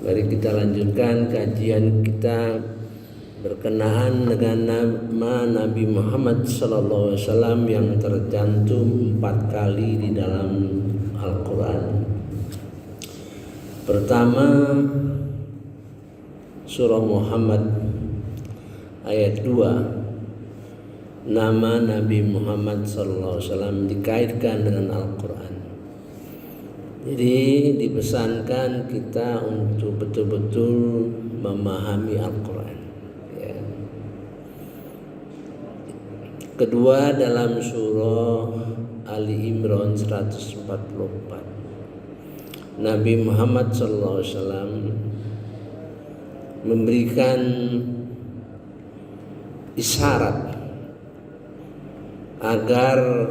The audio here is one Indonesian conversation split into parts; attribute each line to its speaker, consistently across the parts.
Speaker 1: Mari kita lanjutkan kajian kita berkenaan dengan nama Nabi Muhammad SAW yang tercantum 4 kali di dalam Al-Quran. Pertama, surah Muhammad ayat 2. Nama Nabi Muhammad SAW dikaitkan dengan Al-Quran. Jadi dipesankan kita untuk betul-betul memahami Al-Quran. Ya. Kedua, dalam surah Ali Imran 144, Nabi Muhammad SAW memberikan isyarat agar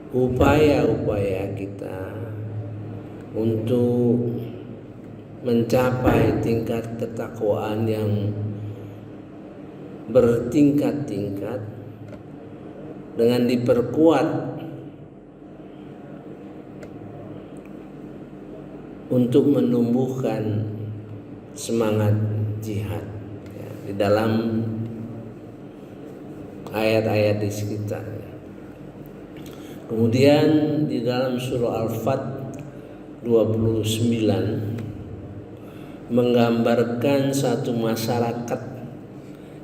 Speaker 1: upaya-upaya kita untuk mencapai tingkat ketakwaan yang bertingkat-tingkat dengan diperkuat untuk menumbuhkan semangat jihad ya, di dalam ayat-ayat di sekitarnya. Kemudian di dalam surah Al-Fat 29 menggambarkan satu masyarakat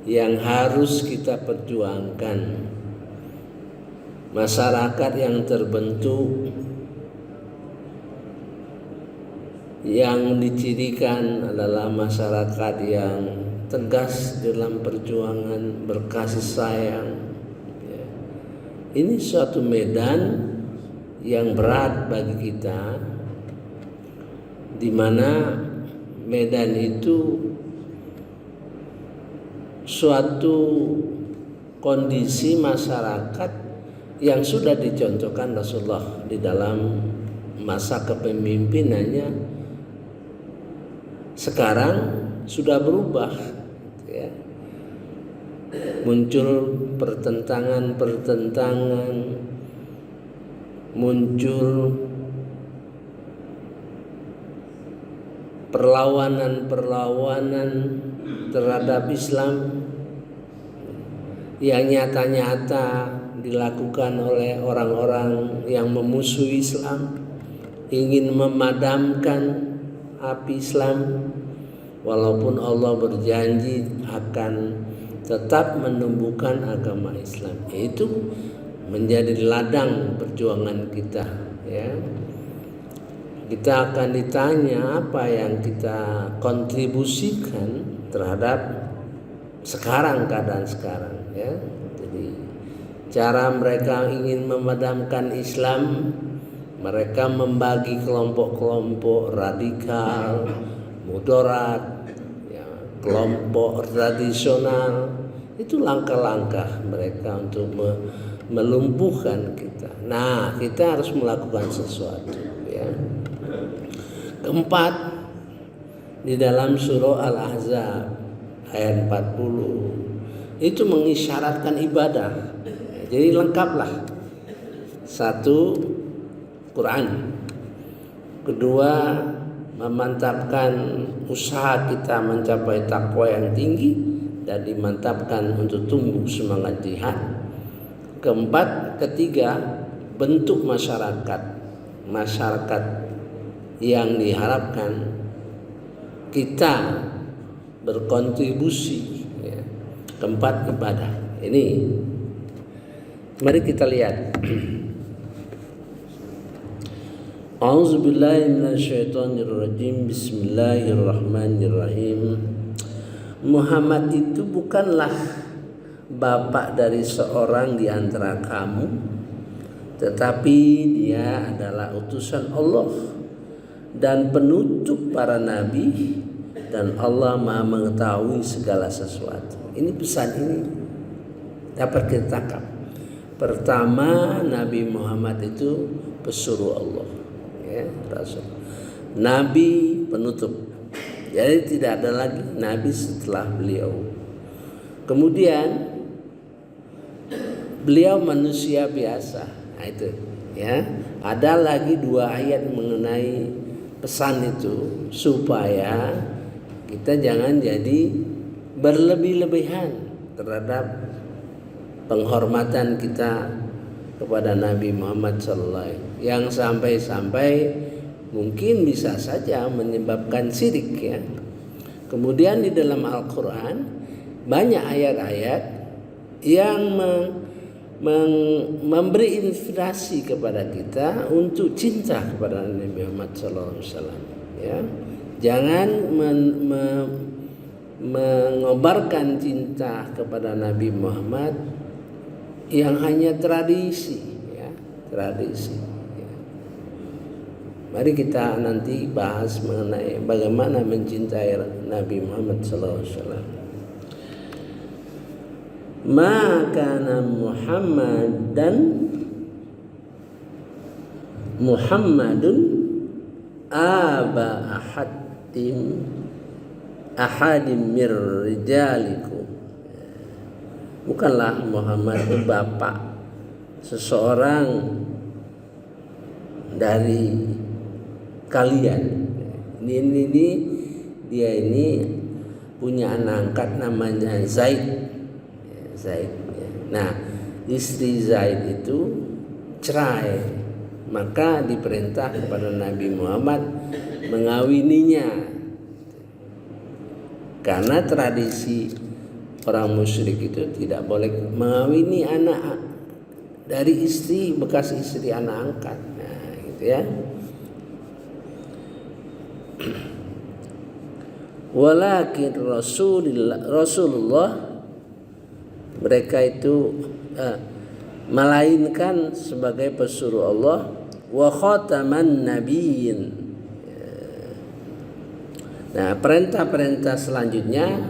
Speaker 1: yang harus kita perjuangkan. Masyarakat yang terbentuk, yang dicirikan adalah masyarakat yang tegas dalam perjuangan, berkasih sayang. Ini suatu medan yang berat bagi kita, di mana medan itu suatu kondisi masyarakat yang sudah dicontohkan Rasulullah di dalam masa kepemimpinannya. Sekarang sudah berubah, ya. Muncul pertentangan, muncul perlawanan terhadap Islam yang nyata-nyata dilakukan oleh orang-orang yang memusuhi Islam, ingin memadamkan api Islam, walaupun Allah berjanji akan tetap menumbuhkan agama Islam. Itu menjadi ladang perjuangan kita, ya. Kita akan ditanya apa yang kita kontribusikan terhadap keadaan sekarang, ya. Jadi cara mereka ingin memadamkan Islam, mereka membagi kelompok-kelompok radikal, mudarat, ya, kelompok tradisional. Itu langkah-langkah mereka untuk melumpuhkan kita. Nah, kita harus melakukan sesuatu, ya. Keempat, di dalam surah Al-Ahzab ayat 40 itu mengisyaratkan ibadah. Jadi lengkaplah. Satu, Quran. Kedua, memantapkan usaha kita mencapai takwa yang tinggi dan dimantapkan untuk tumbuh semangat jihad. Ketiga, bentuk masyarakat yang diharapkan kita berkontribusi, ya. Keempat, ibadah. Ini mari kita lihat. A'udzubillahi minasyaitonirrajim. Bismillahirrahmanirrahim. Muhammad itu bukanlah bapak dari seorang di antara kamu, tetapi dia adalah utusan Allah dan penutup para nabi, dan Allah Maha mengetahui segala sesuatu. Ini pesan ini dapat kita tangkap. Pertama, Nabi Muhammad itu pesuruh Allah, ya, Rasul. Nabi penutup. Jadi tidak ada lagi nabi setelah beliau. Kemudian beliau manusia biasa. Nah, itu, ya. Ada lagi 2 ayat mengenai pesan itu supaya kita jangan jadi berlebih-lebihan terhadap penghormatan kita kepada Nabi Muhammad SAW yang sampai-sampai mungkin bisa saja menyebabkan syirik ya. Kemudian di dalam Al-Quran banyak ayat-ayat yang memberi inspirasi kepada kita untuk cinta kepada Nabi Muhammad SAW ya. Jangan mengobarkan cinta kepada Nabi Muhammad yang hanya tradisi ya, tradisi ya. Mari kita nanti bahas mengenai bagaimana mencintai Nabi Muhammad SAW. Maka Muhammadun aba ahadim mir rijalikum. Bukanlah Muhammad itu bapak seseorang dari kalian. Ini dia ini punya anak angkat namanya Zaid. Nah, istri Zaid itu cerai, maka diperintah kepada Nabi Muhammad mengawininya. Karena tradisi orang musyrik itu tidak boleh mengawini anak dari istri bekas istri anak angkat. Nah, gitu ya. Walakin Rasulullah mereka itu melainkan sebagai pesuruh Allah wa khataman nabiyyin. Nah, perintah-perintah selanjutnya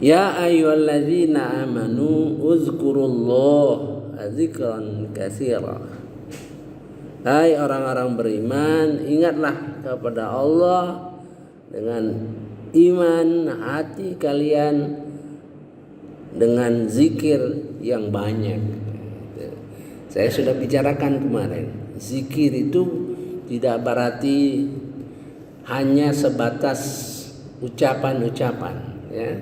Speaker 1: ya ayyuhalladzina amanu uzkurullaha dzikran katsira. Hai orang-orang beriman, ingatlah kepada Allah dengan iman hati kalian dengan zikir yang banyak. Saya sudah bicarakan kemarin, zikir itu tidak berarti hanya sebatas ucapan-ucapan ya.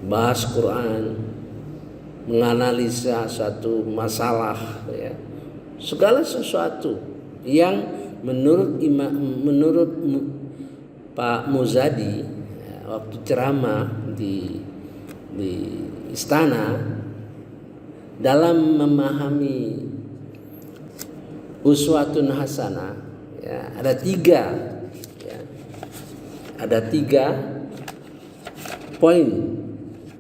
Speaker 1: Bahas Quran, menganalisa satu masalah ya. Segala sesuatu yang menurut Pak Muzadi ya, waktu ceramah di istana dalam memahami uswatun hasanah ya, ada tiga poin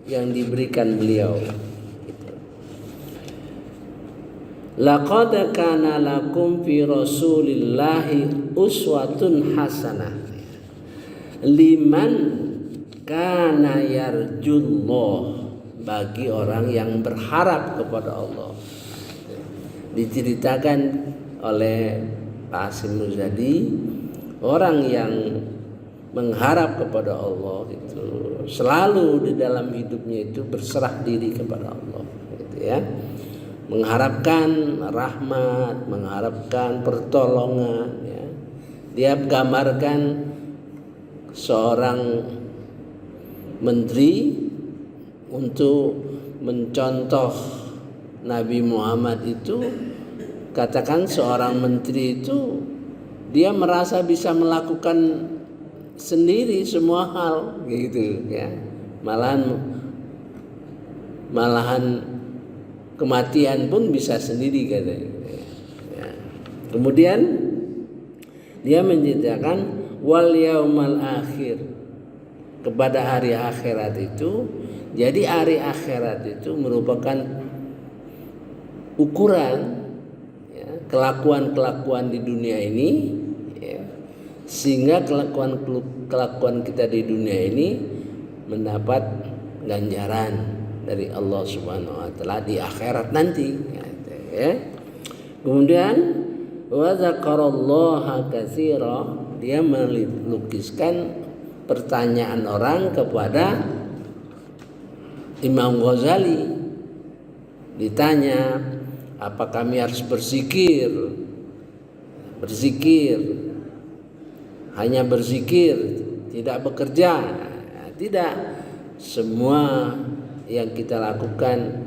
Speaker 1: yang diberikan beliau. Laqad kana lakum fi Rasulillahi uswatun hasanah liman kana yarjullah, bagi orang yang berharap kepada Allah. Diceritakan oleh Pak Hasyim Muzadi, orang yang mengharap kepada Allah itu selalu di dalam hidupnya itu berserah diri kepada Allah gitu ya. Mengharapkan rahmat, mengharapkan pertolongan ya. Dia gambarkan seorang menteri untuk mencontoh Nabi Muhammad itu, katakan seorang menteri itu dia merasa bisa melakukan sendiri semua hal gitu ya. Malahan kematian pun bisa sendiri katanya ya. Kemudian dia menceritakan wal yaumal akhir, kepada hari akhirat itu. Jadi hari akhirat itu merupakan ukuran ya, kelakuan-kelakuan di dunia ini ya, sehingga kelakuan kita di dunia ini mendapat ganjaran dari Allah Subhanahu wa taala di akhirat nanti ya. Kemudian wa dzakarallaha katsira, dia melukiskan pertanyaan orang kepada Imam Ghazali. Ditanya, apa kami harus berzikir hanya berzikir, tidak bekerja. Nah, tidak, semua yang kita lakukan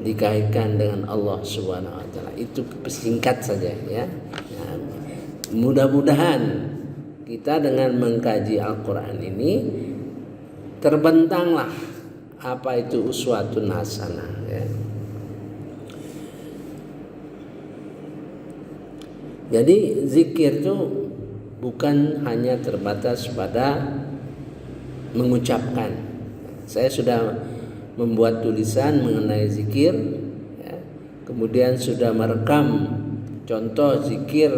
Speaker 1: dikaitkan dengan Allah Subhanahu wa taala. Itu singkat saja ya. Nah, mudah-mudahan kita dengan mengkaji Al-Qur'an ini terbentanglah apa itu uswatun hasanah ya. Jadi zikir itu bukan hanya terbatas pada mengucapkan. Saya sudah membuat tulisan mengenai zikir ya. Kemudian sudah merekam contoh zikir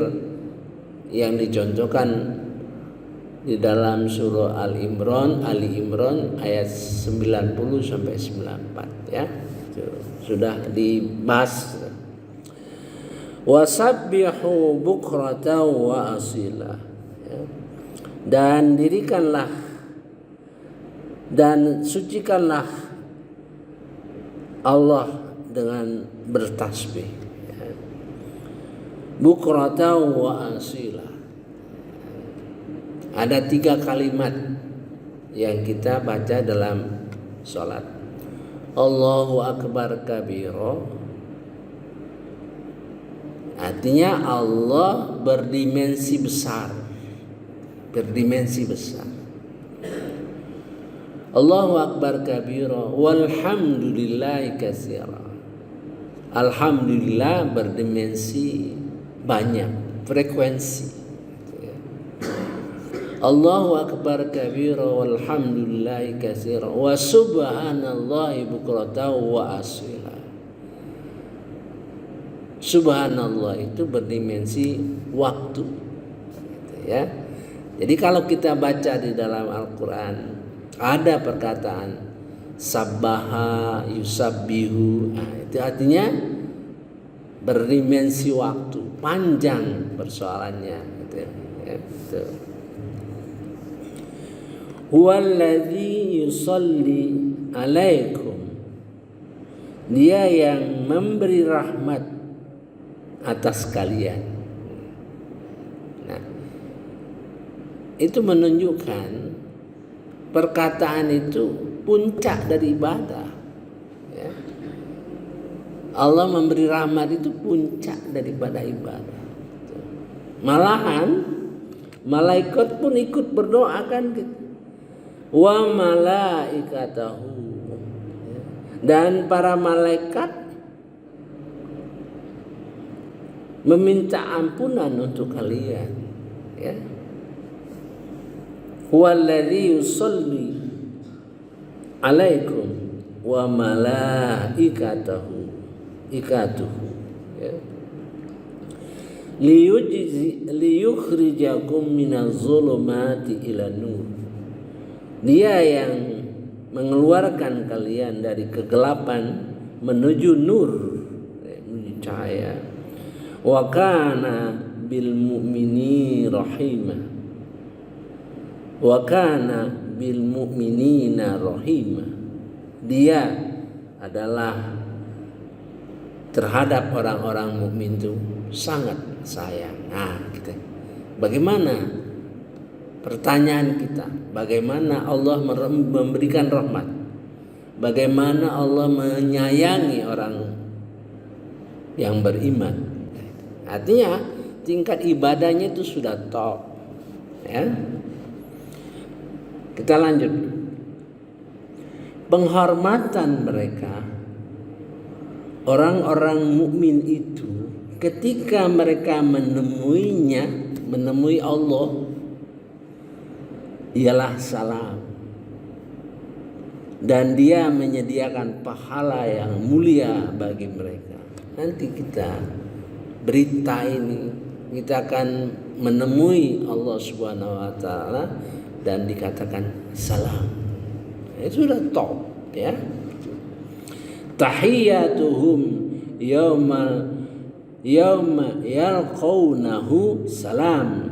Speaker 1: yang dicontohkan di dalam surah Ali Imran ayat 90 sampai 94 ya. Sudah dibahas. Wasabbihu bukratan wa asila ya. Dan dirikanlah dan sucikanlah Allah dengan bertasbih ya. Bukratan wa asila. Ada 3 kalimat yang kita baca dalam sholat. Allahu akbar kabira, artinya Allah berdimensi besar. Allahu akbar kabira walhamdulillahi katsira. Alhamdulillah berdimensi banyak, frekuensi. Allahu akbar kabira walhamdulillahi katsira wa subhanallahi bukratan wa asila. Subhanallah itu berdimensi waktu ya. Jadi kalau kita baca di dalam Al-Quran ada perkataan sabbaha yusabbihu, nah, itu artinya berdimensi waktu, panjang persoalannya gitu ya. Gitu. Huwallazi yusalli alaikum, dia yang memberi rahmat atas kalian. Nah, itu menunjukkan perkataan itu puncak dari ibadah ya. Allah memberi rahmat itu puncak daripada ibadah. Malahan malaikat pun ikut berdoa kan gitu. Wa malaikatahu, dan para malaikat meminta ampunan untuk kalian ya. Huwallazi yusalli alaikum wa malaikatahu ya. Liyukhrijakum minaz zulumati ila nur, dia yang mengeluarkan kalian dari kegelapan menuju nur, menuju cahaya. Wa kana bil mu'minina rahimah. Wa kana bil mu'minina rahimah. Dia adalah terhadap orang-orang mukmin itu sangat sayang. Nah, gitu. Bagaimana? Pertanyaan kita, bagaimana Allah memberikan rahmat? Bagaimana Allah menyayangi orang yang beriman? Artinya tingkat ibadahnya itu sudah top ya. Kita lanjut. Penghormatan mereka, orang-orang mukmin itu ketika mereka menemui Allah ialah salam, dan dia menyediakan pahala yang mulia bagi mereka. Nanti kita berita ini kita akan menemui Allah Subhanahu wa taala dan dikatakan salam. Itu sudah top ya. Tahiyyatuhum yawma yalqawnahu salam.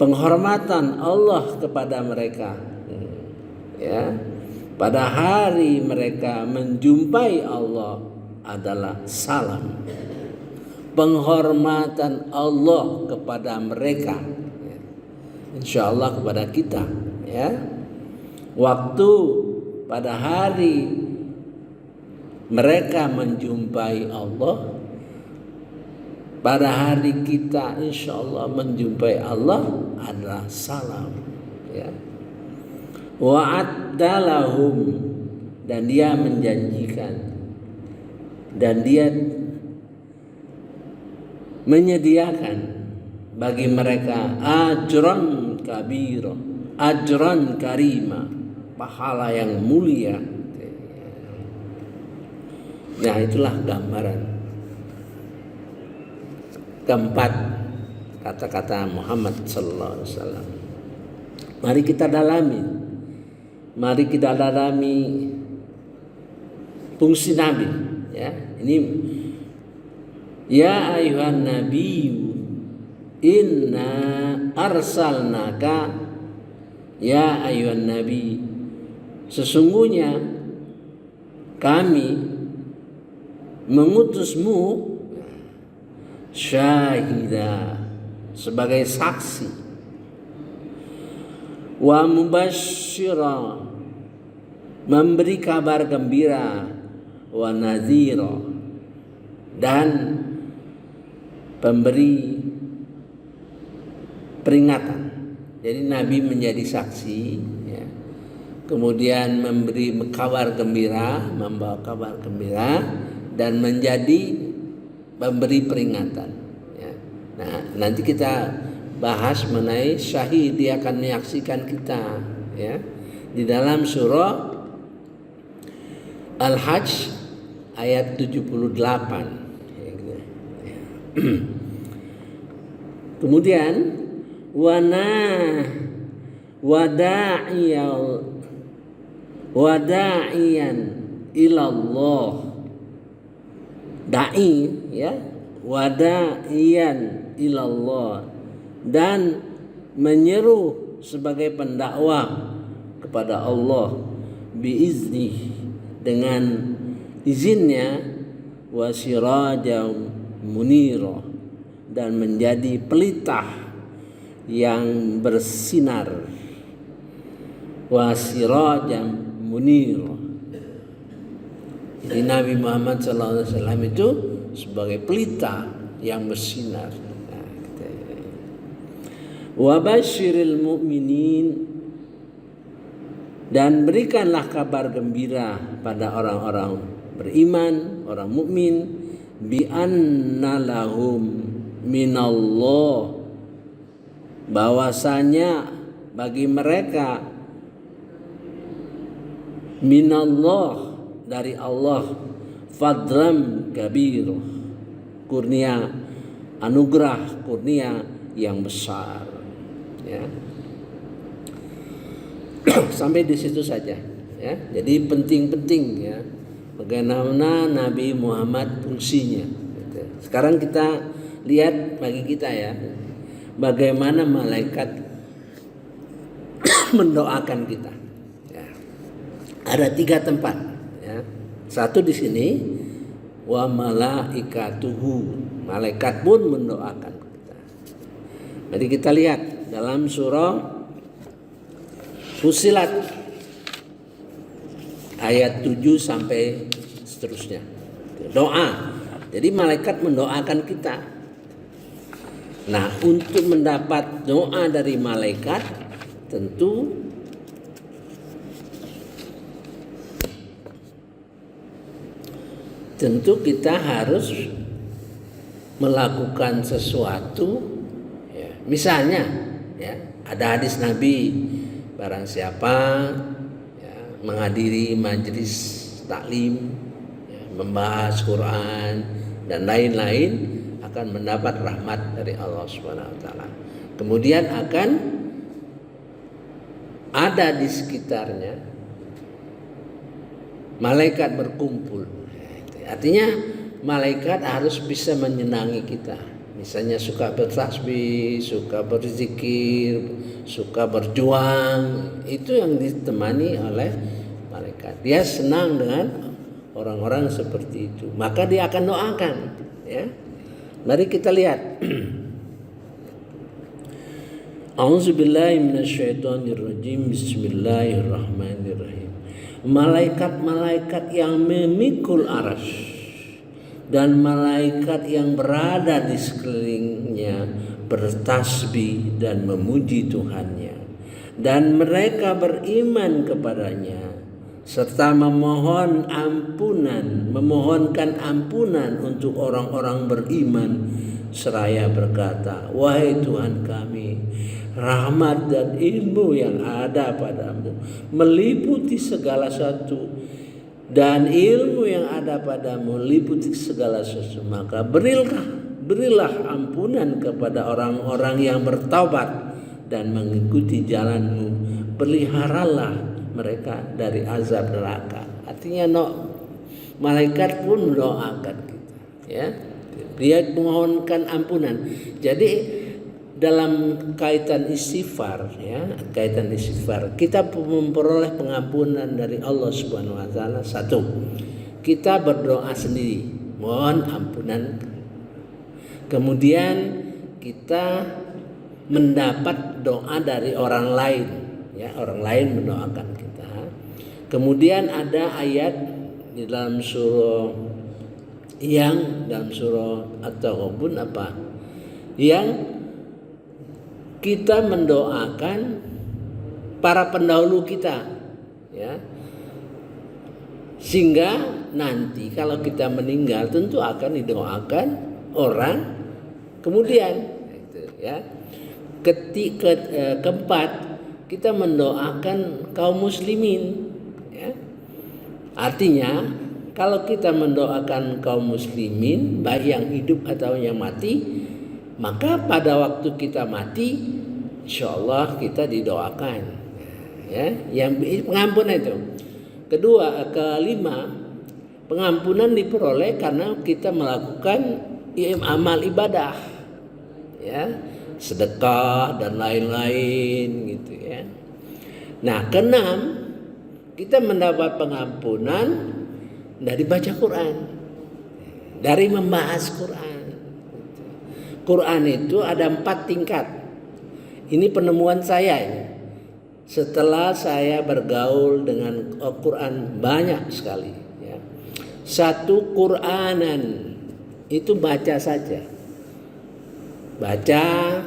Speaker 1: Penghormatan Allah kepada mereka ya, pada hari mereka menjumpai Allah adalah salam. penghormatan Allah kepada mereka, insya Allah kepada kita, ya. Waktu pada hari mereka menjumpai Allah, pada hari kita insya Allah menjumpai Allah adalah salam, ya. Wa'addalahum, dan dia menjanjikan dan dia menyediakan bagi mereka ajran kabira, ajran karima, pahala yang mulia. Nah, itulah gambaran keempat kata-kata Muhammad sallallahu alaihi wasallam. Mari kita dalami fungsi Nabi, ya. Ini ya ayuhan nabiyyu inna arsalnaka, ya ayuhan nabi, sesungguhnya kami mengutusmu syahida, sebagai saksi, wa mubasysyira, memberi kabar gembira, wa nadhira, dan pemberi peringatan. Jadi Nabi menjadi saksi, ya. Kemudian memberi kabar gembira, membawa kabar gembira, dan menjadi pemberi peringatan, ya. Nah, nanti kita bahas mengenai syahid, dia akan menyaksikan kita, ya, di dalam surah Al-Hajj ayat 78, ya, gitu, ya. Kemudian wada'iyan ilallah, da'i, ya, wada'iyan ilallah, dan menyeru sebagai pendakwah kepada Allah, biiznih, dengan izinnya, wasirajam munira, dan menjadi pelita yang bersinar, wasirajam munira. Jadi Nabi Muhammad SAW itu sebagai pelita yang bersinar. Wa basyiril mu'minin, dan berikanlah kabar gembira pada orang-orang beriman, orang mukmin, bi anna lahum minallah, bahwasanya bagi mereka minallah, dari Allah, fadlam kabir, kurnia, anugerah, kurnia yang besar, ya. Sampai di situ saja, ya. Jadi penting-penting, ya, bagaimana Nabi Muhammad fungsinya. Sekarang kita lihat bagi kita, ya, bagaimana malaikat mendoakan kita, ya. Ada 3 tempat, ya. Satu di sini, wa malaikatuhu, malaikat pun mendoakan kita. Mari kita lihat dalam surah Fussilat ayat 7 sampai seterusnya. Doa. Jadi malaikat mendoakan kita. Nah, untuk mendapat doa dari malaikat, tentu kita harus melakukan sesuatu, ya. Misalnya, ya, ada hadis Nabi, barang siapa, ya, menghadiri majelis taklim, ya, membahas Quran dan lain-lain, akan mendapat rahmat dari Allah Subhanahu wa taala. Kemudian akan ada di sekitarnya malaikat berkumpul. Artinya malaikat harus bisa menyenangi kita. Misalnya suka bertasbih, suka berzikir, suka berjuang, itu yang ditemani oleh malaikat. Dia senang dengan orang-orang seperti itu, maka dia akan doakan, ya. Mari kita lihat. A'udzubillahi minasyaitonirrajim. Bismillahirrahmanirrahim. Malaikat-malaikat yang memikul arasy dan malaikat yang berada di sekelilingnya bertasbih dan memuji Tuhannya, dan mereka beriman kepadanya serta memohonkan ampunan untuk orang-orang beriman, seraya berkata, wahai Tuhan kami, rahmat dan ilmu yang ada padamu meliputi segala sesuatu, dan ilmu yang ada padamu meliputi segala sesuatu, maka berilah ampunan kepada orang-orang yang bertaubat dan mengikuti jalanmu, peliharalah mereka dari azab neraka. Artinya malaikat pun mendoakan kita, ya. Dia memohonkan ampunan. Jadi dalam kaitan istighfar, ya, kita memperoleh pengampunan dari Allah Subhanahu wa taala. Satu, kita berdoa sendiri, mohon ampunan. Kemudian kita mendapat doa dari orang lain, ya, orang lain mendoakan kita. Kemudian ada ayat di dalam surah At-Taghabun apa? Yang kita mendoakan para pendahulu kita, ya. Sehingga nanti kalau kita meninggal tentu akan didoakan orang kemudian, ya. Keempat, kita mendoakan kaum muslimin, ya. Artinya kalau kita mendoakan kaum muslimin baik yang hidup atau yang mati, maka pada waktu kita mati insyaallah kita didoakan, ya, yang pengampunan itu. Kelima, pengampunan diperoleh karena kita melakukan amal ibadah, ya, sedekah dan lain-lain gitu, ya. Nah, keenam, kita mendapat pengampunan dari baca Quran, dari membahas Quran. Quran itu ada 4 tingkat. Ini penemuan saya ini. Setelah saya bergaul dengan Quran banyak sekali, ya. Satu, Quranan itu baca saja. Baca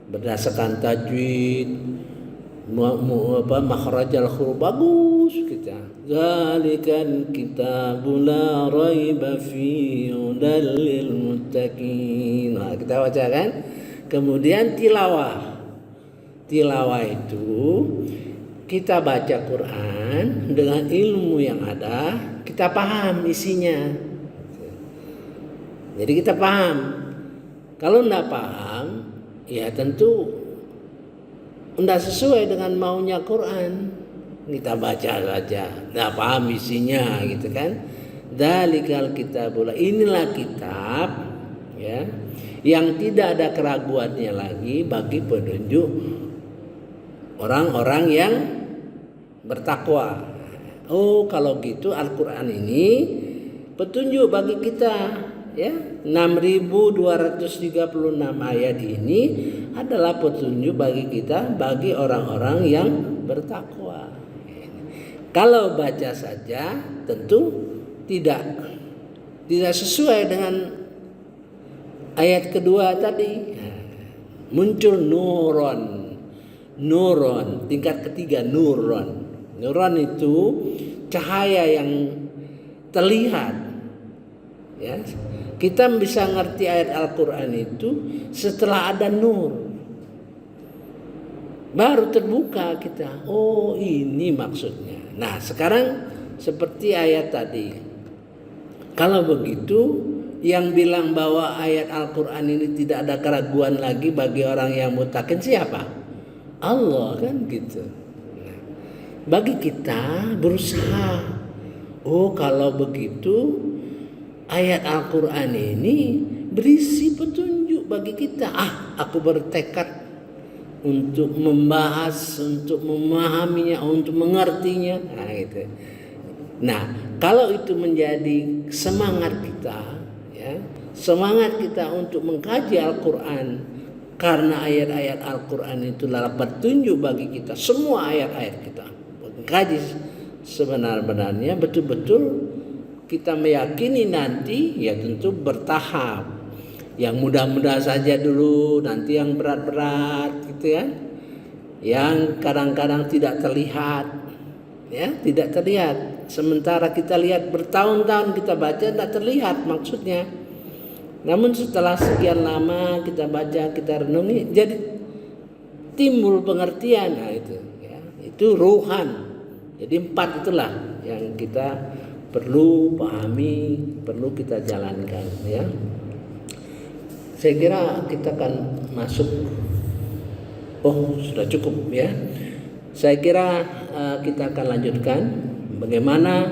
Speaker 1: berdasarkan tajwid, makhrajal huruf bagus kita. Zalikan kitabul la raiba fihi hudal lil muttaqin. Nah, kita baca kan? Kemudian tilawah. Tilawah itu kita baca Quran dengan ilmu yang ada, kita paham isinya. Jadi kita paham. Kalau enggak paham, ya tentu enggak sesuai dengan maunya Quran. Kita baca saja, enggak paham isinya gitu kan. Dzalikal kitabul, inilah kitab, ya, yang tidak ada keraguannya lagi bagi petunjuk orang-orang yang bertakwa. Oh, kalau gitu Al-Qur'an ini petunjuk bagi kita, ya. 6.236 ayat ini adalah petunjuk bagi kita, bagi orang-orang yang bertakwa. Kalau baca saja tentu tidak sesuai dengan ayat kedua tadi. Muncul nuron, tingkat ketiga nuron. Nuron itu cahaya yang terlihat, ya. Kita bisa ngerti ayat Al-Quran itu setelah ada nur, baru terbuka kita. Oh, ini maksudnya. Nah, sekarang seperti ayat tadi. Kalau begitu, yang bilang bahwa ayat Al-Quran ini tidak ada keraguan lagi bagi orang yang muttaqin siapa? Allah, kan gitu. Nah, bagi kita berusaha. Oh, kalau begitu ayat Al-Quran ini berisi petunjuk bagi kita. Aku bertekad untuk membahas, untuk memahaminya, untuk mengertinya. Nah, gitu. Nah, kalau itu menjadi semangat kita, ya. Semangat kita untuk mengkaji Al-Quran, karena ayat-ayat Al-Quran itu adalah petunjuk bagi kita. Semua ayat-ayat kita mengkaji sebenar-benarnya, betul-betul kita meyakini nanti, ya tentu bertahap. Yang mudah-mudah saja dulu, nanti yang berat-berat gitu ya. Yang kadang-kadang tidak terlihat, ya tidak terlihat. Sementara kita lihat bertahun-tahun kita baca tidak terlihat maksudnya. Namun setelah sekian lama kita baca, kita renungi, jadi timbul pengertian. Nah itu, ya, itu ruhan. Jadi 4 itulah yang kita perlu pahami, perlu kita jalankan, ya. Saya kira kita akan masuk. Oh, sudah cukup ya. Saya kira kita akan lanjutkan bagaimana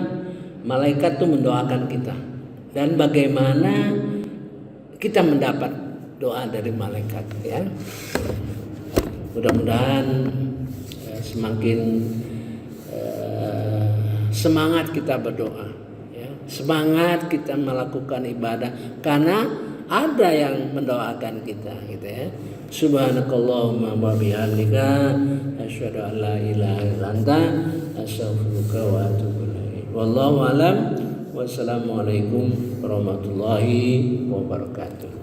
Speaker 1: malaikat itu mendoakan kita dan bagaimana kita mendapat doa dari malaikat, ya. Mudah-mudahan semakin semangat kita berdoa, ya. Semangat kita melakukan ibadah karena ada yang mendoakan kita, gitu ya. Subhanakallahumma wa bihamdika asyhadu an la ilaha illa anta astaghfiruka wa atubu ilaik. Wallahu alam. Wassalamualaikum warahmatullahi wabarakatuh.